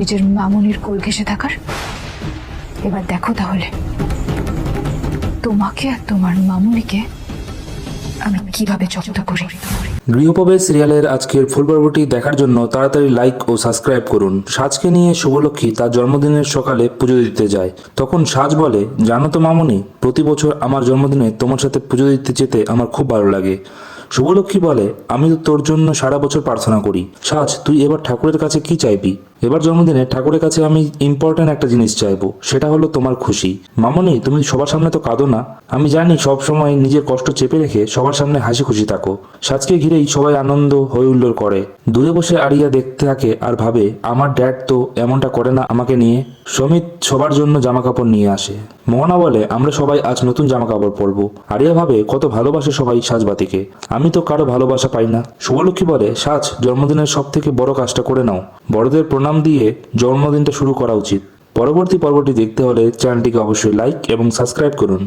নিজের মামুনির কোল ঘেঁষে থাকার। এবার দেখো তাহলে তোমাকে আর তোমার মামুনিকে আমি কিভাবে জব্দ করি। গৃহপ্রবেশ সিরিয়ালের আজকের ফুল পর্বটি দেখার জন্য তাড়াতাড়ি লাইক ও সাবস্ক্রাইব করুন। সাজকে নিয়ে শুভলক্ষ্মী তার জন্মদিনের সকালে পুজো দিতে যায়। তখন সাজ বলে, জানো তো মামুনি, প্রতি বছর আমার জন্মদিনে তোমার সাথে পুজো দিতে যেতে আমার খুব ভালো লাগে। শুভলক্ষ্মী বলে, আমি তো তোর জন্য সারা বছর প্রার্থনা করি। সাজ, তুই এবার ঠাকুরের কাছে কি চাইবি? এবার জন্মদিনে ঠাকুরের কাছে আমি ইম্পর্ট্যান্ট একটা জিনিস চাইবো, সেটা হলো তোমার খুশি। মামুনি, তুমি সবার সামনে তো কাঁদো না। আমি জানি সব সময় নিজের কষ্ট চেপে রেখে সবার সামনে হাসি খুশি থাকো। সাজকে ঘিরেই সবাই আনন্দ হই হুল্লোড় করে। দূরে বসে আরিয়া দেখতে থাকে আর ভাবে, আমার ড্যাড তো এমনটা করে না আমাকে নিয়ে। সমিত সবার জন্য জামা কাপড় নিয়ে আসে। মোহনা বলে, আমরা সবাই আজ নতুন জামা কাপড় পরবো। আরিয়া ভাবে, কত ভালোবাসে সবাই সাজবাতিকে, আমি তো কারো ভালোবাসা পাই না। শুভলক্ষ্মী বলে, সাজ, জন্মদিনের সব থেকে বড় কাজটা করে নাও। বড়দের প্রণাম দিয়ে জন্মদিনটা শুরু করা উচিত। পরবর্তী পর্বটি দেখতে হলে চ্যানেলটিকে অবশ্যই লাইক এবং সাবস্ক্রাইব করুন।